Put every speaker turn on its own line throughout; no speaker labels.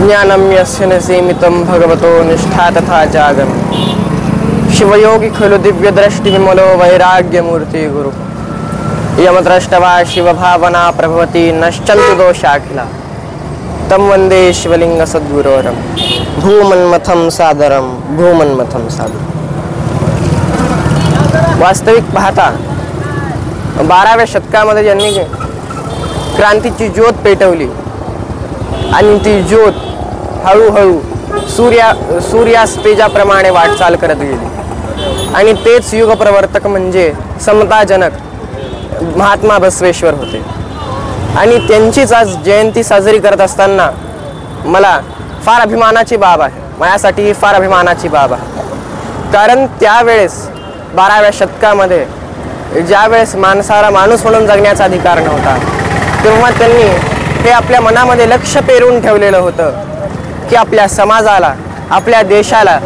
ज्ञानम यस्य न सीमितं भगवतो निष्ठा तथा जागम शिवयोगी खलु दिव्य दृष्टि विमलो वैराग्यमूर्ति गुरु यमद्रष्टवा शिवभावना प्रभवति नश्चन्तु दोषाखिला तम वंदे शिवलिंग सद्गुरोरम भूमन्मथं सादरम भूमन्मथं सादरम। वास्तविक पाहता 12व्या शतकामध्ये ज्यांनी क्रांतीची ज्योत पेटवली आणि ती ज्योत हळूहळू सूर्यास्तेजाप्रमाणे वाटचाल करत गेली आणि तेच युग प्रवर्तक म्हणजे समताजनक महात्मा बसवेश्वर होते। आणि त्यांचीच आज जयंती साजरी करत असताना मला फार अभिमानाची बाब आहे, माझ्यासाठी फार अभिमानाची बाब आहे। कारण त्यावेळेस 12व्या शतकामध्ये ज्यावेळेस माणसाला माणूस म्हणून जगण्याचा अधिकार नव्हता, तेव्हा त्यांनी हे आपल्या मनामध्ये लक्ष पेरून ठेवलेलं होतं की आपल्या समाजाला आपल्या देशाला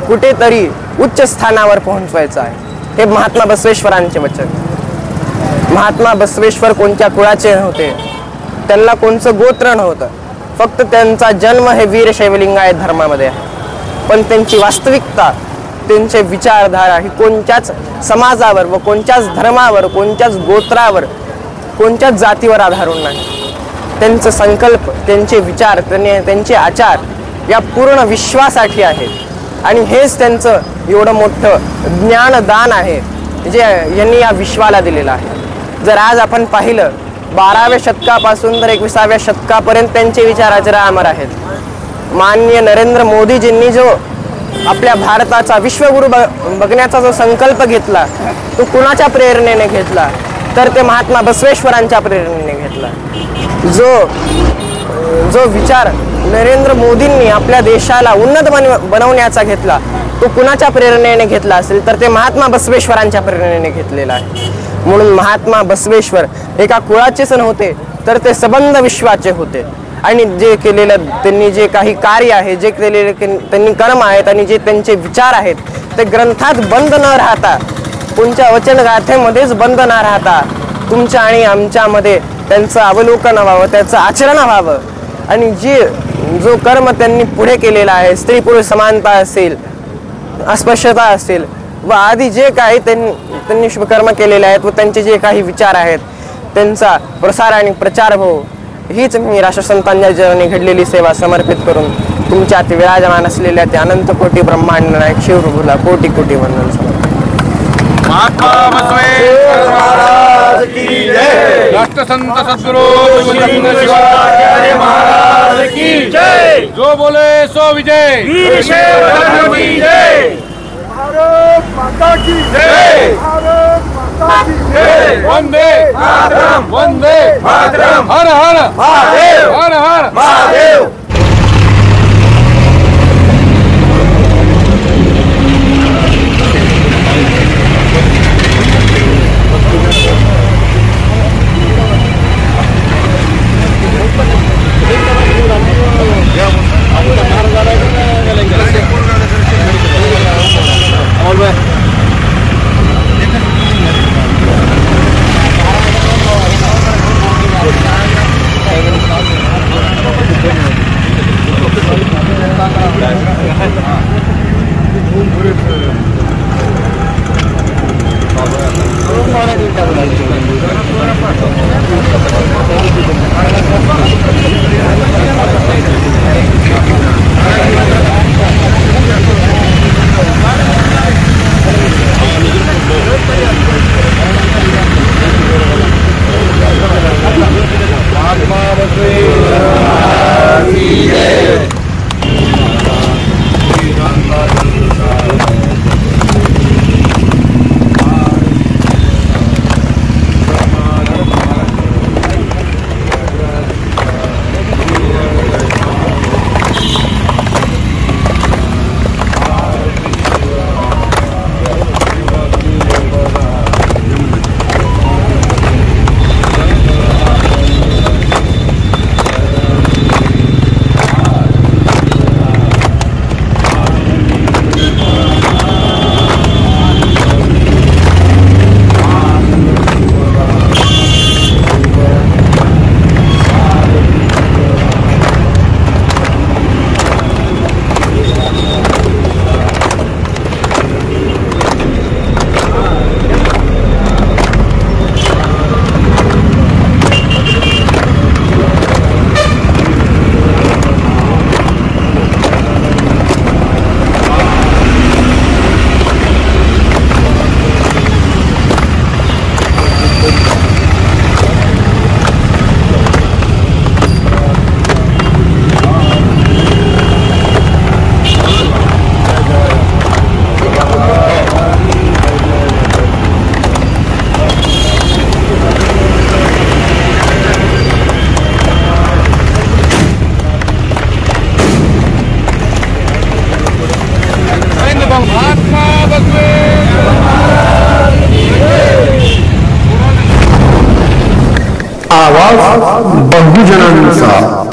कुठेतरी उच्च स्थानावर पोहोचवायचं आहे। हे महात्मा बसवेश्वरांचे वचन। महात्मा बसवेश्वर कोणत्या कुळाचे नव्हते, त्यांना कोणचं गोत्र नव्हतं, फक्त त्यांचा जन्म हे वीरशैवलिंगायत धर्मामध्ये आहे। पण त्यांची वास्तविकता, त्यांचे विचारधारा ही कोणत्याच समाजावर व कोणत्याच धर्मावर, कोणत्याच गोत्रावर, कोणत्याच जातीवर आधारून नाही। त्यांचे संकल्प, त्यांचे विचार, त्यांचे आचार या पूर्ण विश्वासाठी आहेत आणि हेच त्यांचं एवढं मोठं ज्ञानदान आहे जे यांनी या विश्वाला दिलेलं आहे। जर आज आपण पाहिलं 12व्या शतकापासून तर 21व्या शतकापर्यंत त्यांचे विचार अजरामर आहेत। माननीय नरेंद्र मोदीजींनी जो आपल्या भारताचा विश्वगुरु बघण्याचा जो संकल्प घेतला तो कुणाच्या प्रेरणेने घेतला, तर ते महात्मा बसवेश्वरांच्या प्रेरणेने घेतला। जो विचार नरेंद्र मोदींनी आपल्या देशाला उन्नत बनवण्याचा घेतला तो कुणाच्या प्रेरणेने घेतला असेल तर ते महात्मा बसवेश्वरांच्या प्रेरणेने घेतलेला आहे। म्हणून महात्मा बसवेश्वर एका कुळाचेच नव्हते तर ते सबंध विश्वाचे होते आणि जे केलेलं त्यांनी जे काही कार्य आहे, जे केलेले त्यांनी कर्म आहेत आणि जे त्यांचे विचार आहेत ते ग्रंथात बंद न राहता, कोणत्या वचनगाथेमध्येच बंद न राहता तुमच्या आणि आमच्यामध्ये त्यांचं अवलोकन व्हावं, त्याचं आचरण व्हावं। आणि जो कर्म त्यांनी पुढे केलेला आहे, स्त्री पुरुष समानता असेल, अस्पृश्यता असेल व आदी जे काही त्यांनी शुभकर्म केलेले आहेत व त्यांचे जे काही विचार आहेत त्यांचा प्रसार आणि प्रचार हो, हीच मी राष्ट्रसंतांच्या चरणी घडलेली सेवा समर्पित करून तुमच्यात विराजमान असलेल्या त्या अनंत कोटी ब्रह्मांड नायक शिवप्रभूला कोटी कोटी वंदन समर्पित।
महात्मा बसवेश्वर महाराज की जय। राष्ट्रसंत सद्गुरु शिवाचार्य महाराज की जय। जो बोले सो विजय। वीरशैव धर्म की जय। भारत माता की जय। भारत माता की जय। वंदे मातरम वंदे मातरम। हर हर महादेव हर हर महादेव।
असा